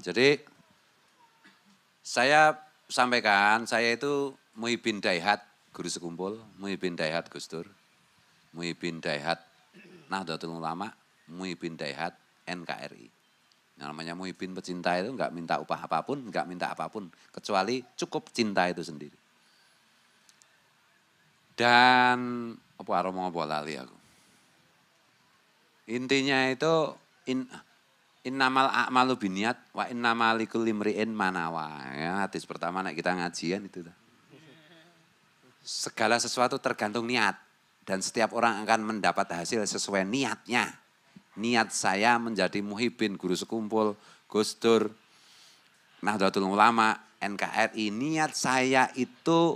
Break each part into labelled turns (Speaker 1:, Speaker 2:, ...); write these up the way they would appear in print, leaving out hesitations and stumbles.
Speaker 1: Jadi saya sampaikan, saya itu Muhyiddin Daihat, Guru Sekumpul, Muhyiddin Daihat Gus Dur, Muhyiddin Daihat Nahdlatul Ulama, Muhyiddin Daihat NKRI. Namanya Muhyiddin pecinta itu enggak minta upah apapun, enggak minta apapun, kecuali cukup cinta itu sendiri. Dan apa aroma lali aku. Intinya itu innamal a'malu biniat wa innamal likulli imri'in manawa. Ya, hadis pertama nek kita ngajian itu. Segala sesuatu tergantung niat dan setiap orang akan mendapat hasil sesuai niatnya. Niat saya menjadi Muhyiddin Guru Sekumpul, Gus Dur, Nahdlatul Ulama, NKRI, niat saya itu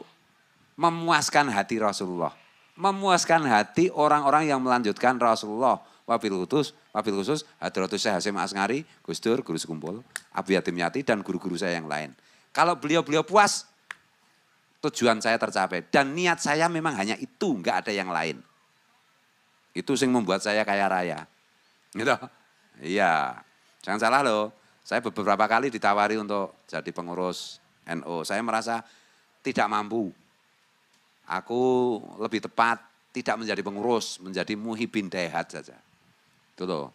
Speaker 1: memuaskan hati Rasulullah. Memuaskan hati orang-orang yang melanjutkan Rasulullah. Wabil khusus Hadratus Syekh Hasyim Asngari, Gus Dur, Guru Sekumpul, Abu Yatim Yati dan guru-guru saya yang lain. Kalau beliau-beliau puas, tujuan saya tercapai. Dan niat saya memang hanya itu, enggak ada yang lain. Itu yang membuat saya kaya raya. Gitu. Iya, jangan salah loh. Saya beberapa kali ditawari untuk jadi pengurus NU. Saya merasa tidak mampu. Aku lebih tepat tidak menjadi pengurus, menjadi Muhyiddin Daihat saja. Itu loh.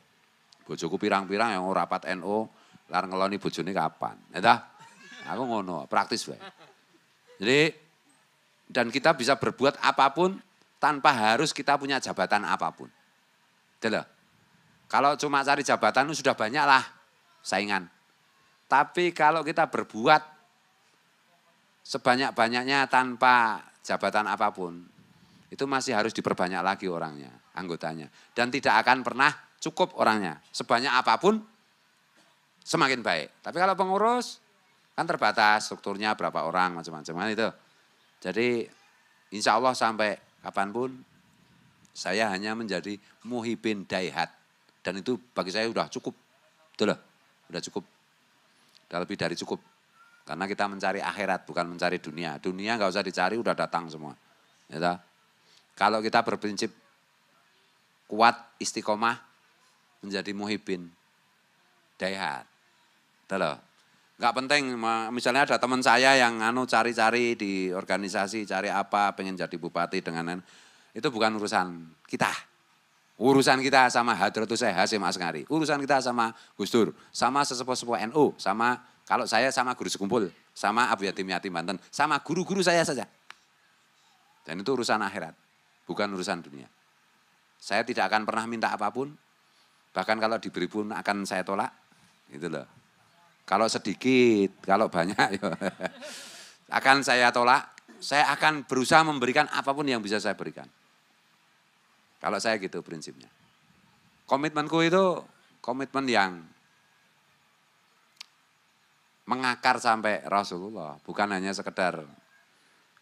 Speaker 1: Bojoku pirang-pirang yang rapat NU, lar ngeloni bojone kapan. Ya aku ngono, praktis wae. Jadi dan kita bisa berbuat apapun tanpa harus kita punya jabatan apapun. Gitu loh. Kalau cuma cari jabatan itu sudah banyak lah saingan. Tapi kalau kita berbuat sebanyak-banyaknya tanpa jabatan apapun, itu masih harus diperbanyak lagi orangnya, anggotanya. Dan tidak akan pernah cukup orangnya. Sebanyak apapun semakin baik. Tapi kalau pengurus kan terbatas strukturnya berapa orang macam-macam kan itu. Jadi insya Allah sampai kapanpun saya hanya menjadi Muhyiddin Daihat. Dan itu bagi saya sudah cukup. Betul loh, sudah cukup. Sudah lebih dari cukup. Karena kita mencari akhirat, bukan mencari dunia. Dunia nggak usah dicari, udah datang semua. Ya, kalau kita berprinsip kuat, istiqomah, menjadi Muhyiddin Daihat. Betul loh. Nggak penting, misalnya ada teman saya yang cari-cari di organisasi, cari apa, pengen jadi bupati dengan itu bukan urusan kita. Urusan kita sama Hadratus Syekh Hasyim Asngari, urusan kita sama Gus Dur, sama sesepuh-sepuh NU, sama kalau saya sama Guru Sekumpul, sama Abu Yatim Yatim Banten, sama guru-guru saya saja. Dan itu urusan akhirat, bukan urusan dunia. Saya tidak akan pernah minta apapun, bahkan kalau diberi pun akan saya tolak, gitu loh. Kalau sedikit, kalau banyak, akan saya tolak, saya akan berusaha memberikan apapun yang bisa saya berikan. Kalau saya gitu prinsipnya. Komitmenku itu komitmen yang mengakar sampai Rasulullah. Bukan hanya sekedar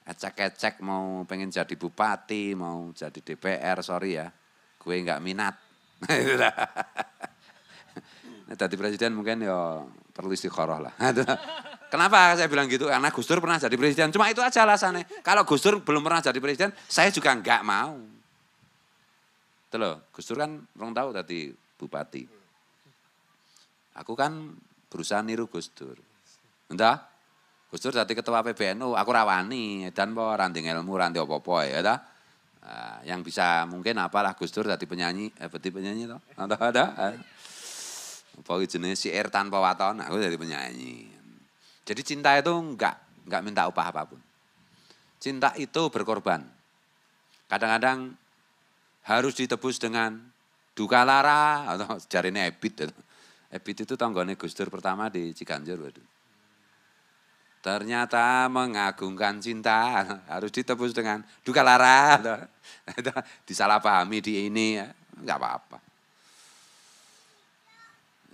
Speaker 1: ecek-ecek mau pengen jadi bupati, mau jadi DPR, sorry ya. Gue nggak minat. Jadi presiden mungkin ya perlu istikharah lah. Kenapa saya bilang gitu? Karena Gus Dur pernah jadi presiden. Cuma itu aja alasannya. Kalau Gus Dur belum pernah jadi presiden, saya juga nggak mau. Itu loh, Gus Dur kan orang tahu tadi bupati. Aku kan berusaha niru Gus Dur. Entah, Gus Dur jadi ketua PBNU, aku rawani, dan po ranting ilmu, ranting apa-apa ya. Nah, yang bisa mungkin apalah Gus Dur jadi penyanyi, penyanyi toh. Ada. Apa jenis syair tanpa waton, aku jadi penyanyi. Jadi cinta itu enggak minta upah apapun. Cinta itu berkorban. Kadang-kadang harus ditebus dengan duka lara atau jarine Ebit. Ebit itu tanggane Gus Dur pertama di Ciganjur. Waduh. Ternyata mengagungkan cinta harus ditebus dengan duka lara. Disalahpahami di ini, enggak apa-apa.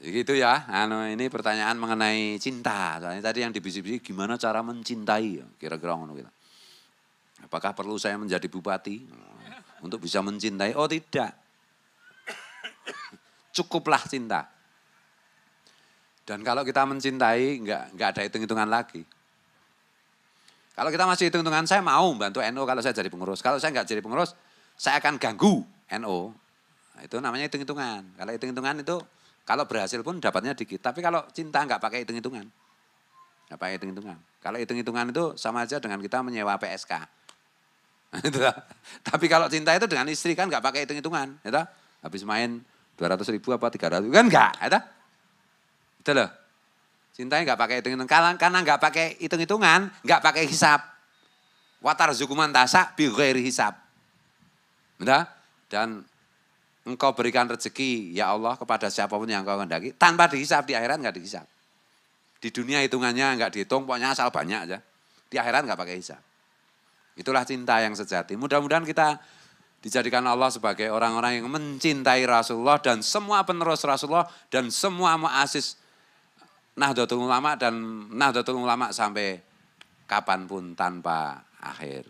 Speaker 1: Gitu ya, ini pertanyaan mengenai cinta. Soalnya tadi yang dibisik-bisik gimana cara mencintai, kira-kira ngono gitu. Apakah perlu saya menjadi bupati untuk bisa mencintai? Oh tidak. Cukuplah cinta. Dan kalau kita mencintai, enggak ada hitung-hitungan lagi. Kalau kita masih hitung-hitungan, saya mau bantu NU kalau saya jadi pengurus. Kalau saya enggak jadi pengurus, saya akan ganggu NU. Nah, itu namanya hitung-hitungan. Kalau hitung-hitungan itu Kalau berhasil pun dapatnya dikit. Tapi kalau cinta nggak pakai hitung-hitungan. Nggak pakai hitung-hitungan. Kalau hitung-hitungan itu sama aja dengan kita menyewa PSK. Tapi kalau cinta itu dengan istri kan nggak pakai hitung-hitungan. Ya, habis main 200.000 apa 300 kan enggak. Ya, itu loh. Cintanya nggak pakai hitung-hitungan. Karena nggak pakai hitung-hitungan, nggak pakai hisab. Watar zukuman tasa bi ghairi hisab. Dan engkau berikan rezeki ya Allah kepada siapapun yang engkau kehendaki tanpa dihisab, di akhirat enggak dihisab. Di dunia hitungannya enggak dihitung, pokoknya asal banyak aja. Di akhirat enggak pakai hisab. Itulah cinta yang sejati. Mudah-mudahan kita dijadikan Allah sebagai orang-orang yang mencintai Rasulullah dan semua penerus Rasulullah dan semua muassis Nahdlatul Ulama dan Nahdlatul Ulama sampai kapanpun tanpa akhir.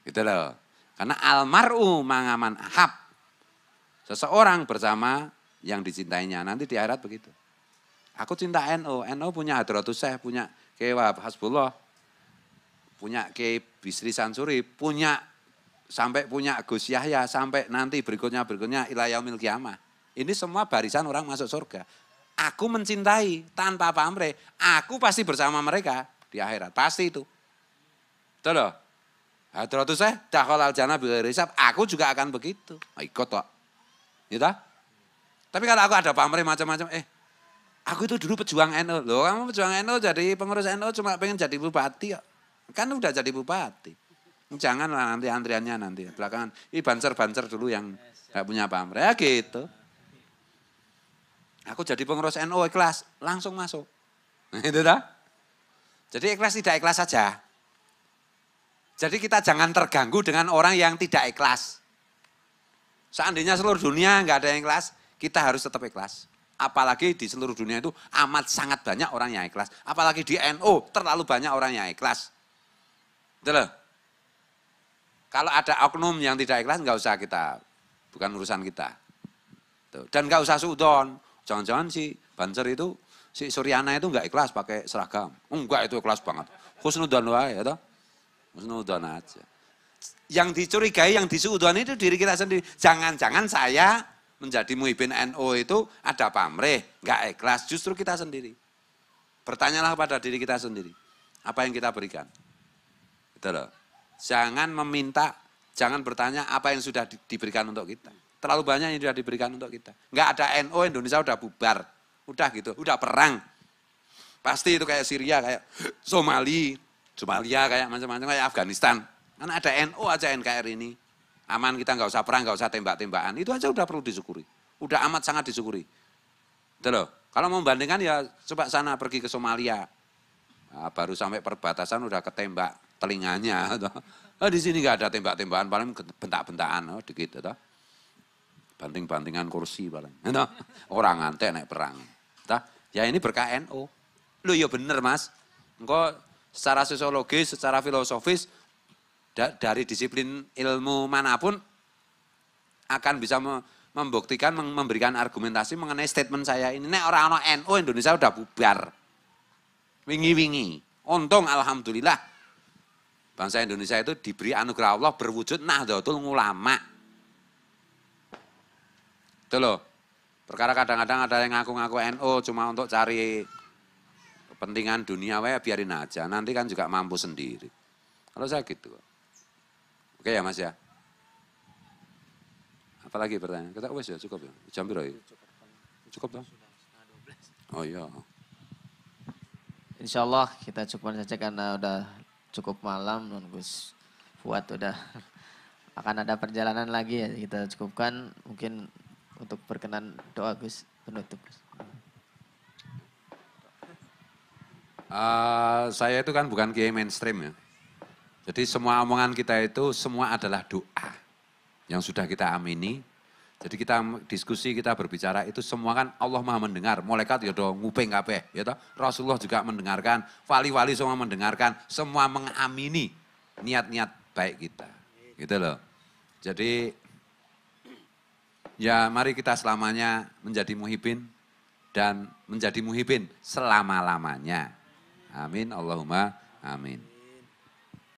Speaker 1: Gitu loh. Karena almar'u mangaman ahab. Seseorang bersama yang dicintainya. Nanti di akhirat begitu. Aku cinta NU. NU punya Hadratus Syekh, punya Kiai Wahab Hasbullah, punya Kiai Bisri Sansuri, sampai punya Gus Yahya, sampai nanti berikutnya ila yaumil qiyamah. Ini semua barisan orang masuk surga. Aku mencintai tanpa pamrih. Aku pasti bersama mereka di akhirat. Pasti itu. Betul loh. Hadratus Syekh dakhalal jannah bighairi hisab. Aku juga akan begitu. Ikut kok. Gitu? Tapi kalau aku ada pamrih macam-macam, aku itu dulu pejuang NU. Loh, kamu pejuang NU jadi pengurus NU cuma pengen jadi bupati kok. Kan udah jadi bupati. Janganlah nanti antriannya nanti belakangan. Ini banser-banser dulu yang gak punya pamrih. Ya gitu. Aku jadi pengurus NU ikhlas, langsung masuk. Itu dah. Jadi ikhlas tidak ikhlas saja. Jadi kita jangan terganggu dengan orang yang tidak ikhlas. Seandainya seluruh dunia nggak ada yang ikhlas, kita harus tetap ikhlas. Apalagi di seluruh dunia itu amat sangat banyak orang yang ikhlas. Apalagi di NU terlalu banyak orang yang ikhlas. Betul? Kalau ada oknum yang tidak ikhlas nggak usah kita, bukan urusan kita. Tuh. Dan nggak usah suudon. Jangan-jangan si Banser itu, si Suryana itu nggak ikhlas pakai seragam. Enggak, itu ikhlas banget. Husnudon wae ya toh. Husnudon aja. Yang dicurigai, yang disuudon itu diri kita sendiri. Jangan-jangan saya menjadi muhibin NU itu ada pamrih, nggak ikhlas. Justru kita sendiri. Bertanyalah kepada diri kita sendiri. Apa yang kita berikan? Gitu loh. Jangan meminta, jangan bertanya apa yang sudah diberikan untuk kita. Terlalu banyak yang sudah diberikan untuk kita. Nggak ada NU, Indonesia udah bubar. Udah gitu, udah perang. Pasti itu kayak Syria, kayak Somalia, kayak macam-macam, kayak Afghanistan. Karena ada NU aja NKRI ini. Aman, kita nggak usah perang, nggak usah tembak-tembakan. Itu aja udah perlu disyukuri. Udah amat sangat disyukuri. Itu loh. Kalau mau membandingkan ya coba sana pergi ke Somalia. Nah, baru sampai perbatasan udah ketembak telinganya. Oh, di sini nggak ada tembak-tembakan, paling bentak-bentakan, dikit. Banting-bantingan kursi paling. Orang ngantek naik perang. Ya ini berkah NU. Loh ya bener mas. Engkau secara sosiologis, secara filosofis, dari disiplin ilmu manapun akan bisa membuktikan, memberikan argumentasi mengenai statement saya ini. Nek orang-orang NU Indonesia udah bubar. Wingi-wingi. Untung alhamdulillah bangsa Indonesia itu diberi anugerah Allah berwujud Nahdlatul Ulama. Itu loh. Perkara kadang-kadang ada yang ngaku-ngaku NU cuma untuk cari kepentingan dunia, biarin aja. Nanti kan juga mampu sendiri. Kalau saya gitu. Oke ya mas ya. Apalagi pertanyaan? Kita wes ya cukup ya. Jam berapa ya? Cukup dong. Oh iya.
Speaker 2: Insya Allah kita cukupkan saja karena udah cukup malam, non Gus Fuad udah akan ada perjalanan lagi ya, kita cukupkan mungkin untuk berkenan doa Gus penutup.
Speaker 1: Saya itu kan bukan kiai mainstream ya. Jadi semua omongan kita itu semua adalah doa yang sudah kita amini. Jadi kita diskusi, kita berbicara itu semua kan Allah Maha mendengar. Malaikat ya do nguping kabeh, ya toh. Rasulullah juga mendengarkan, wali-wali semua mendengarkan, semua mengamini niat-niat baik kita. Gitu loh. Jadi ya mari kita selamanya menjadi muhibin dan menjadi muhibin selama-lamanya. Amin, Allahumma amin.